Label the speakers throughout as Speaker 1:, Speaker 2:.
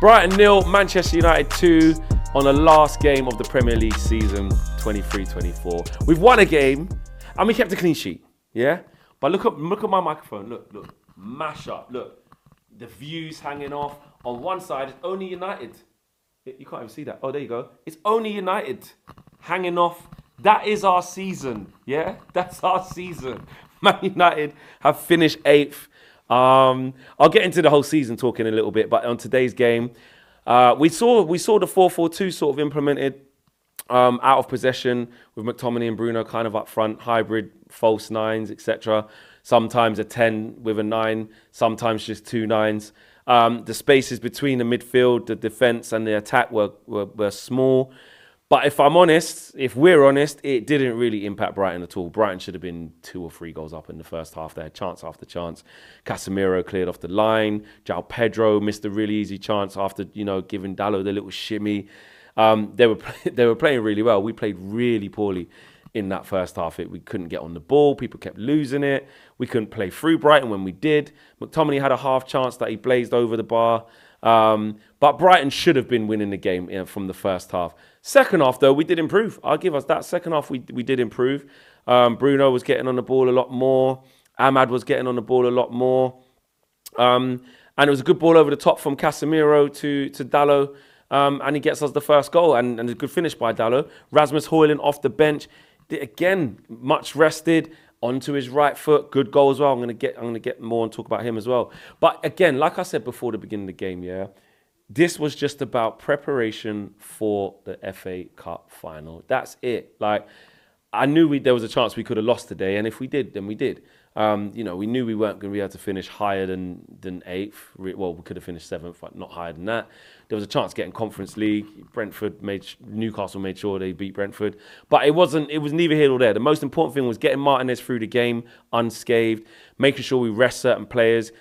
Speaker 1: Brighton 0, Manchester United 2 on the last game of the Premier League season 23-24. We've won a game and we kept a clean sheet, yeah? But look at my microphone. Look, mash up. Look, the views hanging off. On one side, it's only United. You can't even see that. Oh, there you go. It's only United hanging off. That is our season, yeah? That's our season. Man United have finished 8th. I'll get into the whole season talking a little bit, but on today's game, we saw the 4-4-2 sort of implemented, out of possession with McTominay and Bruno kind of up front, hybrid, false nines, etc. Sometimes a 10 with a 9, sometimes just 2 9s. The spaces between the midfield, the defence and the attack were small. But if we're honest, it didn't really impact Brighton at all. Brighton should have been 2 or 3 goals up in the first half. They had chance after chance. Casemiro cleared off the line. João Pedro missed a really easy chance after, giving Dalot the little shimmy. They were playing really well. We played really poorly in that first half. We couldn't get on the ball. People kept losing it. We couldn't play through Brighton when we did. McTominay had a half chance that he blazed over the bar. But Brighton should have been winning the game from the first half. Second half, though, we did improve. I'll give us that. Second half, we did improve. Bruno was getting on the ball a lot more. Ahmad was getting on the ball a lot more. And it was a good ball over the top from Casemiro to Dalot. And he gets us the first goal. And a good finish by Dalot. Rasmus Højlund off the bench. Again, much rested. Onto his right foot, good goal as well. I'm gonna get more and talk about him as well. But again, like I said before the beginning of the game, yeah, this was just about preparation for the FA Cup final. That's it. Like, I knew there was a chance we could have lost today, and if we did, then we did. We knew we weren't going to be able to finish higher than 8th. Well, we could have finished 7th, but not higher than that. There was a chance getting Conference League. Newcastle made sure they beat Brentford. But it was neither here nor there. The most important thing was getting Martinez through the game unscathed, making sure we rest certain players,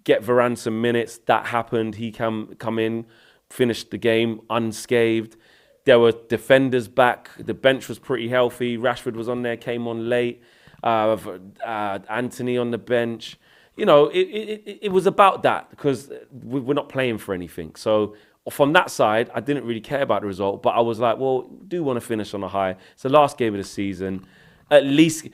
Speaker 1: get Varane some minutes. That happened. He come in, finished the game unscathed. There were defenders back. The bench was pretty healthy. Rashford was on there, came on late. Anthony on the bench. It was about that because we're not playing for anything. So from that side, I didn't really care about the result, but I was like, well, do want to finish on a high. It's the last game of the season. At least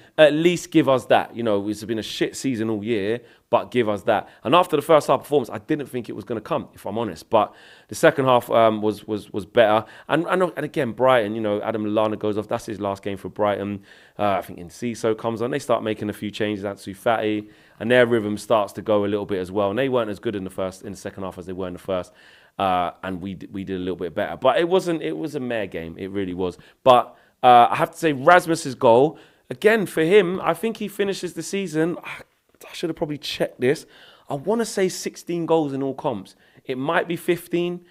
Speaker 1: give us that. It's been a shit season all year, but give us that. And after the first half performance, I didn't think it was going to come, if I'm honest. But the second half was better. And again, Brighton, Adam Lallana goes off. That's his last game for Brighton. I think Enciso comes on. They start making a few changes. Ansu Fati, and their rhythm starts to go a little bit as well. And they weren't as good in the second half as they were in the first. And we did a little bit better. But it was a mare game. It really was. But I have to say, Rasmus's goal, again, for him, I think he finishes the season, I should have probably checked this, I want to say 16 goals in all comps. It might be 15,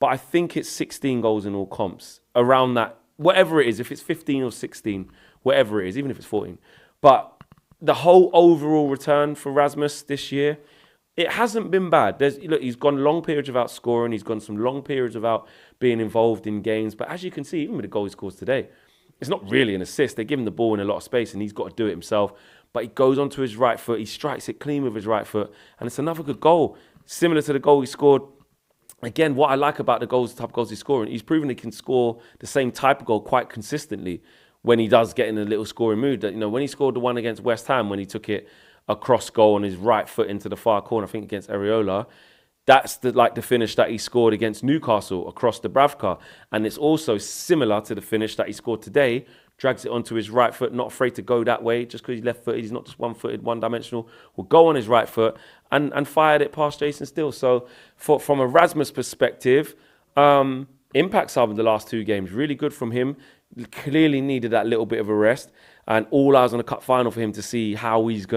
Speaker 1: but I think it's 16 goals in all comps. Around that, whatever it is, if it's 15 or 16, whatever it is, even if it's 14. But the whole overall return for Rasmus this year, it hasn't been bad. He's gone long periods without scoring. He's gone some long periods without being involved in games. But as you can see, even with the goal he scores today, it's not really an assist. They give him the ball in a lot of space and he's got to do it himself. But he goes onto his right foot. He strikes it clean with his right foot. And it's another good goal. Similar to the goal he scored. Again, what I like about the type of goals he's scoring, he's proven he can score the same type of goal quite consistently when he does get in a little scoring mood. When he scored the one against West Ham, when he took it across goal on his right foot into the far corner, I think against Areola, that's the finish that he scored against Newcastle across the Bravka. And it's also similar to the finish that he scored today. Drags it onto his right foot, not afraid to go that way just because he's left-footed. He's not just one-footed, one-dimensional. Will go on his right foot and fired it past Jason Steele. So from a Rasmus perspective, impact sub in the last 2 games, really good from him. Clearly needed that little bit of a rest. And all eyes on the cup final for him to see how is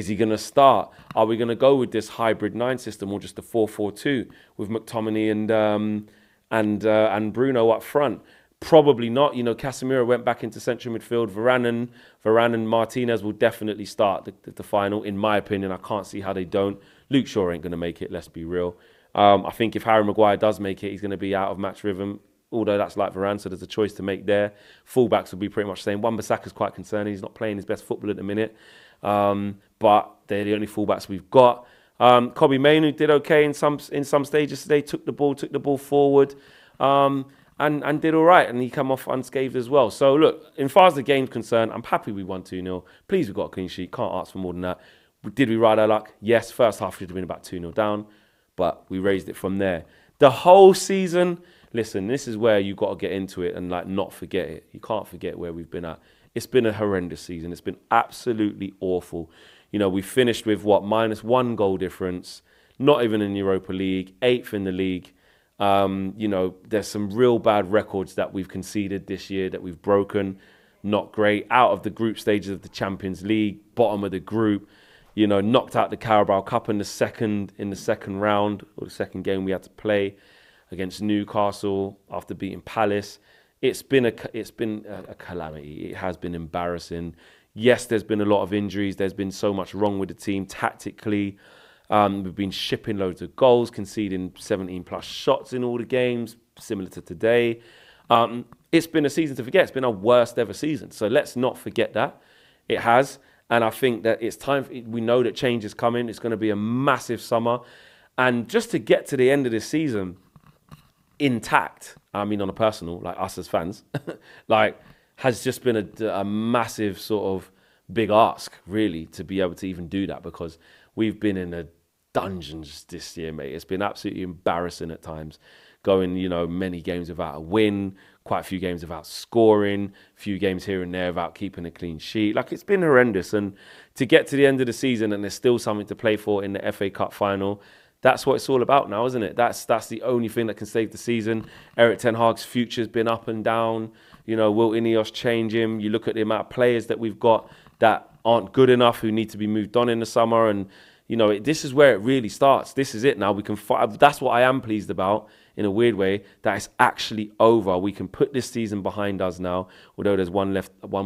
Speaker 1: he going to start? Are we going to go with this hybrid 9 system or just a 4-4-2 with McTominay and Bruno up front? Probably not. Casemiro went back into central midfield. Varane and Martinez will definitely start the final, in my opinion. I can't see how they don't. Luke Shaw ain't going to make it, let's be real. I think if Harry Maguire does make it, he's going to be out of match rhythm, although that's like Varane, so there's a choice to make there. Fullbacks will be pretty much the same. Wan-Bissaka's quite concerning. He's not playing his best football at the minute. But they're the only fullbacks we've got. Kobe Mainoo did okay in some stages today. Took the ball forward, and did all right. And he came off unscathed as well. So look, as far as the game's concerned, I'm happy we won 2-0. Pleased we got a clean sheet. Can't ask for more than that. Did we ride our luck? Yes. First half should have been about 2-0 down, but we raised it from there. The whole season, listen, this is where you got to get into it and like not forget it. You can't forget where we've been at. It's been a horrendous season. It's been absolutely awful. You know, we finished with -1 goal difference, not even in Europa League, 8th in the league. You know, there's some real bad records that we've conceded this year that we've broken. Not great. Out of the group stages of the Champions League, bottom of the group. You know, knocked out the Carabao Cup in the second round, or the second game we had to play against Newcastle after beating Palace. It's been a calamity. It has been embarrassing. Yes, there's been a lot of injuries. There's been so much wrong with the team tactically. We've been shipping loads of goals, conceding 17 plus shots in all the games, similar to today. It's been a season to forget. It's been our worst ever season. So let's not forget that. It has. And I think that it's time. We know that change is coming. It's going to be a massive summer. And just to get to the end of this season intact, I mean, on a personal, like us as fans, like, has just been a massive sort of big ask, really, to be able to even do that, because we've been in a dungeons this year, mate. It's been absolutely embarrassing at times. Going, you know, many games without a win, quite a few games without scoring, a few games here and there without keeping a clean sheet. Like, it's been horrendous. And to get to the end of the season and there's still something to play for in the FA Cup final, that's what it's all about now, isn't it? That's the only thing that can save the season. Erik ten Hag's future's been up and down. You know, will Ineos change him? You look at the amount of players that we've got that aren't good enough, who need to be moved on in the summer. And, you know, this is where it really starts. This is it now. We can fight. That's what I am pleased about, in a weird way, that it's actually over. We can put this season behind us now, although there's one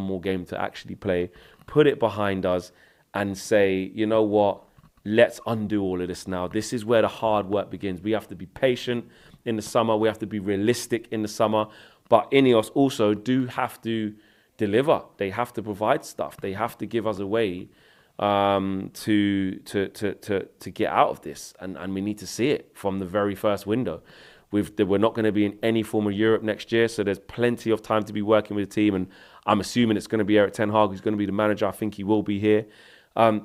Speaker 1: more game to actually play. Put it behind us and say, you know what? Let's undo all of this now. This is where the hard work begins. We have to be patient in the summer. We have to be realistic in the summer. But Ineos also do have to deliver. They have to provide stuff. They have to give us a way to get out of this. And we need to see it from the very first window. We're not going to be in any form of Europe next year, so there's plenty of time to be working with the team. And I'm assuming it's going to be Erik ten Hag who's going to be the manager. I think he will be here.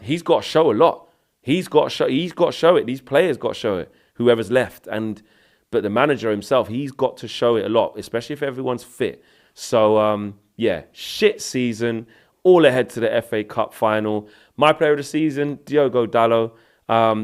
Speaker 1: He's got to show a lot. He's got to show it. These players got to show it. Whoever's left, but the manager himself, he's got to show it a lot, especially if everyone's fit. So yeah, shit season. All ahead to the FA Cup final. My player of the season, Diogo Dalot.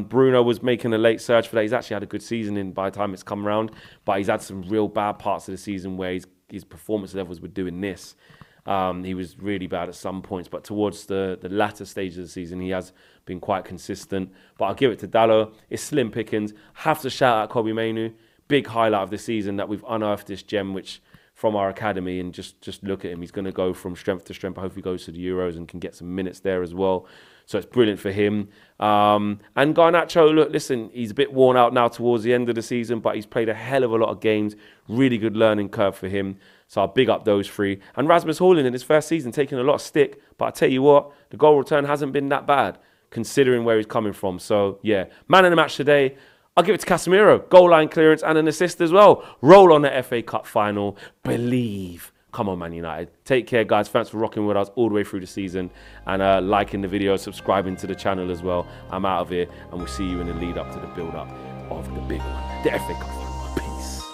Speaker 1: Bruno was making a late surge for that. He's actually had a good season by the time it's come around, but he's had some real bad parts of the season where his performance levels were doing this. He was really bad at some points, but towards the latter stages of the season, he has been quite consistent. But I'll give it to Dalot. It's slim pickings. Have to shout out Kobe Mainoo. Big highlight of the season that we've unearthed this gem, which from our academy, and just look at him. He's going to go from strength to strength. I hope he goes to the Euros and can get some minutes there as well. So it's brilliant for him. And Garnacho, look, listen, he's a bit worn out now towards the end of the season, but he's played a hell of a lot of games. Really good learning curve for him. So I'll big up those three. And Rasmus Højlund in his first season taking a lot of stick. But I tell you what, the goal return hasn't been that bad, considering where he's coming from. So yeah, man of the match today. I'll give it to Casemiro. Goal line clearance and an assist as well. Roll on the FA Cup final. Believe. Come on, Man United. Take care, guys. Thanks for rocking with us all the way through the season. And liking the video, subscribing to the channel as well. I'm out of here. And we'll see you in the lead up to the build up of the big one. The FA Cup final. Peace.